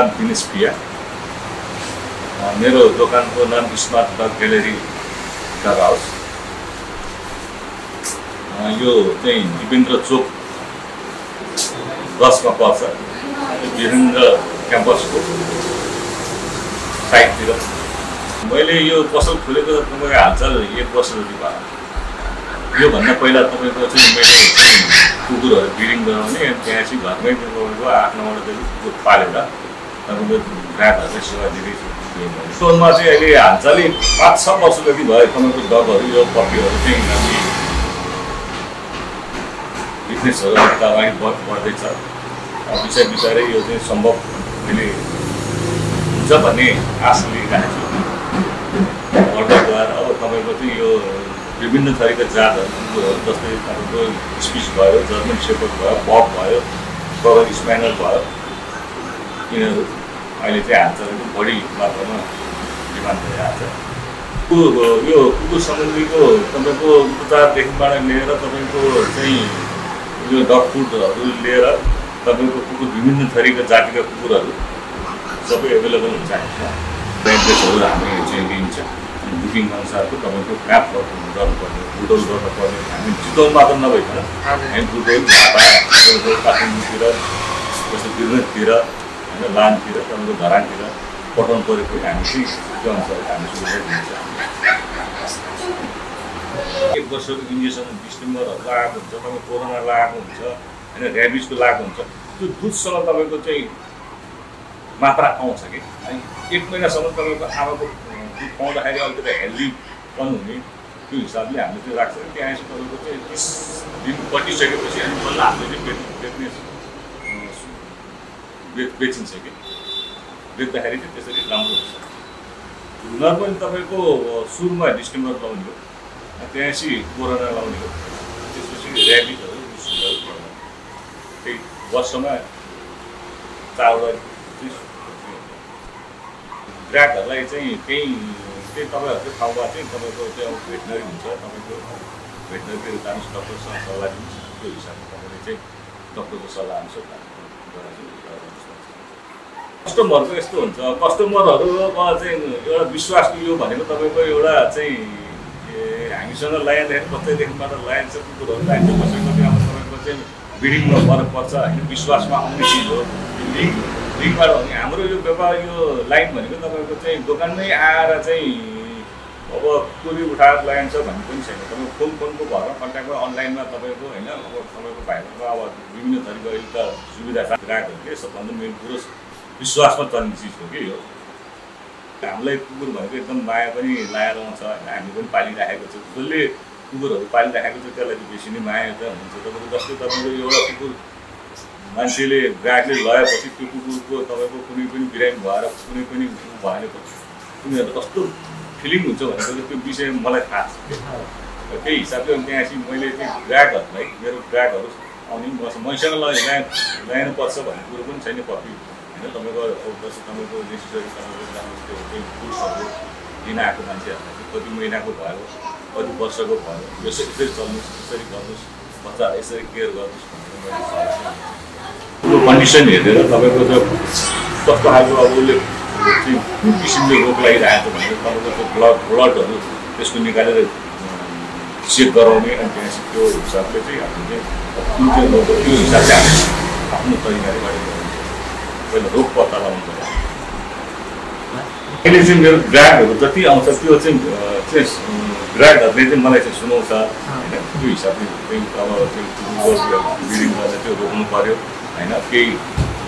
नाम दिनेश प्रिया। मेरो दोकानको नाम स्नट ग्यालेरी डग हाउस। यो चाहिँ दिपेन्द्र चोक 10 मा पर्छ, वीरेन्द्र क्याम्पसको साइडतिर। मैले यो पसल खोलेको तपाईँको हालचाल 1 वर्ष जति भयो। योभन्दा पहिला तपाईँको चाहिँ मैले कुकुरहरू ब्रिडिङ गराउने, त्यहाँ चाहिँ घरमै तपाईँको 8-9 वटा कुकुर पालेर तपाईँको ग्राहकहरूलाई सेवा दिँदैछु। स्टोरमा चाहिँ अहिले हालचालै 5-6 वर्ष जति भयो। तपाईँको डगहरू, यो पपीहरू चाहिँ हामी बिजनेसहरू अगाडि बढ्दैछ। बिस्तारै यो चाहिँ सम्भव मैले हुन्छ भन्ने आश लिइरहेको छु। गएर अब तपाईँको चाहिँ यो विभिन्न थरीका जातहरू जस्तै तपाईँको स्पिच भयो, जर्मन शेपर्ड भयो, पप भयो, बगर स्प्यानियल भयो, यिनीहरू अहिले चाहिँ हालचालको बढी मात्रामा डिमान्ड भइरहेको छ। यो कुकुर सम्बन्धीको तपाईँको उपचारदेखिबाट लिएर तपाईँको चाहिँ यो डग फुडहरू लिएर तपाईँको कुकुर विभिन्न थरीका जातिका कुकुरहरू सबै एभाइलेबल हुन्छ। एड्रेसहरू हामी चाहिँ दिन्छ। बुकिङ अनुसारको तपाईँको म्याप गर्नुपर्ने, बुटोल गर्नुपर्ने। हामी चितवन मात्र नभइकन हामी बुटोल, झापा, काठमाडौँतिर, जस्तो गिरनतिर, होइन लानतिर, तपाईँको धरानतिर पठाउनु परेको हामी चाहिँ त्यो अनुसार हामी सुविधा दिन्छ। 1 वर्षको इन्जेक्सन डिसेम्बरहरू लगाएको हुन्छ, तपाईँको कोरोना लगाएको हुन्छ, होइन ऱ्याबिजको लगाएको हुन्छ। त्यो दुधसँग तपाईँको चाहिँ मात्रा आउँछ कि 1 महिनासम्म तपाईँको आमाको दुध पाउँदाखेरि अलिकति हेल्दी पनि हुने, त्यो हिसाबले हामीले चाहिँ राख्छ। त्यहाँ चाहिँ तपाईँको चाहिँ 30 दिन कटिसकेपछि अनि बल्ल हामीले चाहिँ बेचिन्छ कि बेच्दाखेरि चाहिँ त्यसरी राम्रो हुन्छ। नर्मली तपाईँको सुरुमा डिसेम्बर लाउने हो, त्यसपछि कोरोना लाउने हो, त्यसपछि ऱ्याबिजहरू त्यही वर्षमा 4 वटा ग्राहकहरूलाई चाहिँ त्यही तपाईँहरूको ठाउँमा चाहिँ तपाईँको त्यो भेटनरी हुन्छ। तपाईँको भेटनरीतिर जानुहोस्, डक्टरसँग सल्लाह दिनुहोस्। त्यो हिसाबले तपाईँले चाहिँ डक्टरको सल्लाह अनुसार कस्टमरको यस्तो हुन्छ। कस्टमरहरूमा चाहिँ एउटा विश्वासको यो भनेको तपाईँको एउटा चाहिँ हामीसँग लगाइँदाखेरि कतैदेखिबाट लगाइन्छ कुकुरहरू लगाइन्छ, कसैको त्यहाँ तपाईँको चाहिँ ब्रिडिङमा फरक पर्छ, होइन विश्वासमा आउने चिज हो। लिङ्कबाट हो भने हाम्रो यो व्यापार यो लाइन भनेको तपाईँको चाहिँ दोकानमै आएर चाहिँ अब कुकुर उठाएर लगाइन्छ भन्ने पनि छैन। तपाईँको फोनको भरमा कन्ट्याक्टमा अनलाइनमा तपाईँको होइन अब तपाईँको भाइको अब विभिन्न थरीको अहिले त सुविधा छ। ग्राहकहरूले सबभन्दा मेन कुरो विश्वासमा चल्ने चिज हो कि यो। हामीलाई कुकुर भनेको एकदम माया पनि लाएर आउँछ, होइन हामी पनि पालिराखेको छ। जसले कुकुरहरू पालिराखेको छ त्यसलाई चाहिँ बेसी नै माया त हुन्छ। तपाईँको जस्तै तपाईँको एउटा कुकुर मान्छेले ग्राहकले लगाएपछि त्यो कुकुरको तपाईँको कुनै पनि बिरामी भएर कुनै पनि भएन उनीहरू कस्तो फिलिङ हुन्छ भनेको त्यो विषय मलाई थाहा छ। त्यही हिसाबले त्यहाँ चाहिँ मैले चाहिँ ग्राहकहरूलाई मेरो ग्राहकहरू आउने मैसँग लगाउनुपर्छ भन्ने कुरो पनि छैन। पपी होइन तपाईँको जस्तो तपाईँको नेसेसरी तपाईँको त्यो फुड्सहरू लिन आएको मान्छेहरूलाई चाहिँ कति महिनाको भयो, कति वर्षको भयो, यसरी चल्नुहोस्, यसरी गर्नुहोस्, बच्चाहरूलाई यसरी केयर गर्नुहोस् भनेर मैले सल्लाह त्यो कन्डिसन हेरेर तपाईँको त कस्तो खालको अब उसले चाहिँ कुन किसिमले रोग लागिरहेको छ भनेर तपाईँको त्यो ब्लडहरू त्यसको निकालेर चेक गराउने। अनि त्यहाँ त्यो हिसाबले चाहिँ हामीले चाहिँ कुन चाहिँ रोग हो त्यो हिसाबले हामी आफ्नो तरिकाले गरेको पहिला रोग पत्ता लगाउनु पर्यो। अहिले चाहिँ मेरो ग्राहकहरू जति आउँछ त्यो चाहिँ ग्राहकहरूले चाहिँ मलाई चाहिँ सुनाउँछ, होइन त्यो हिसाबले चाहिँ अब त्यो ब्रिडिङ गरेर त्यो रोक्नु पऱ्यो, होइन केही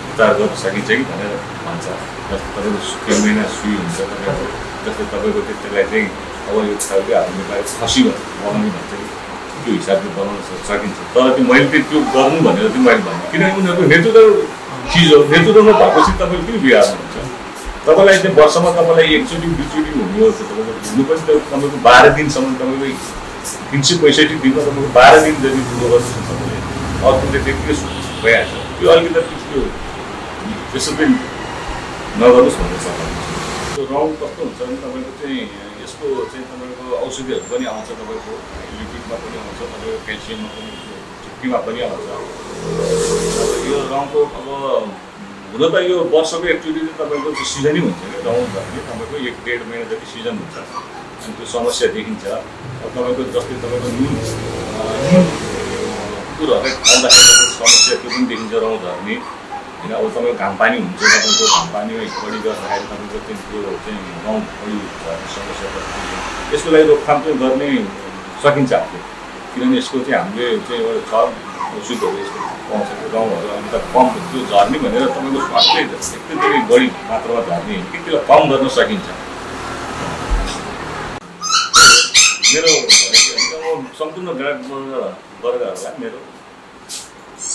उपचार गर्न सकिन्छ कि भनेर भन्छ। जस्तो तपाईँको 3 महिना सुई हुन्छ तपाईँको, जस्तै तपाईँको त्यसलाई चाहिँ अब यो खालको हाम्रो नेपाली खसी बनाउने भन्छ कि त्यो हिसाबले बनाउन सकिन्छ। तर त्यो मैले चाहिँ त्यो गर्नु भनेर चाहिँ मैले भन्छु, किनभने उनीहरूको नेचुरल चिज हो। नेचुरलमा भएपछि तपाईँले किन बिगार्नुहुन्छ? तपाईँलाई चाहिँ वर्षमा तपाईँलाई 1 चोटि 2 चोटि हुने हो। तपाईँको हुनु पनि तपाईँको 12 दिनसम्म तपाईँको 365 दिनमा तपाईँको 12 दिन जति ठुलो गर्नुहोस् न तपाईँले अर्कोले त्यति भइहाल्छ। त्यो अलिकति त्यो त्यसो पनि नगर्नुहोस् भन्ने सल्लाह दिन्छु। त्यो रौँ कस्तो हुन्छ भने तपाईँको चाहिँ यसको चाहिँ तपाईँको औषधिहरू पनि आउँछ, तपाईँको लिक्विडमा पनि आउँछ, तपाईँको क्याल्सियममा पनि, चिक्कीमा पनि आउँछ। अब यो रौँको अब हुन त यो वर्षको एकचोटि चाहिँ तपाईँको चाहिँ सिजनै हुन्छ क्या रौँ झर्ने तपाईँको 1-1.5 महिना जति सिजन हुन्छ अनि त्यो समस्या देखिन्छ। अब तपाईँको जस्तै तपाईँको नुन कुरोहरू खाँदाखेरि समस्या त्यो पनि देखिन्छ रौँ झर्ने होइन। अब तपाईँको घाम पानी हुन्छ तपाईँको घाम पानीमा बढी गर्दाखेरि तपाईँको त्यो चाहिँ रौँ बढी झर्ने समस्या पर्छ। यसको लागि रोकथाम चाहिँ गर्ने सकिन्छ हामीले, किनभने यसको चाहिँ हामीले चाहिँ एउटा छ औषधहरू यस्तो पाउँछ त्यो रौँहरू अलिक कम त्यो झर्ने भनेर तपाईँको स्वास्थ्य एकदमै बढी मात्रामा झर्ने होइन कि त्यसलाई कम गर्न सकिन्छ। मेरो भनेको म सम्पूर्ण ग्राहक वर्गहरूलाई मेरो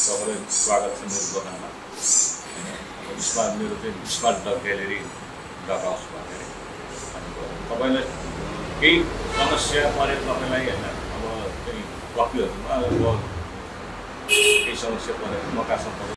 तपाईँलाई स्वागत छ मेरो दोकानमा होइन। स्मार्ट मेरो चाहिँ स्मार्ट डग ग्यालेरी डग हाउस भनेर तपाईँलाई केही समस्या परे तपाईँलाई होइन अब चाहिँ पप्पीहरूमा अब केही समस्या परेर म कहाँ सम्पर्क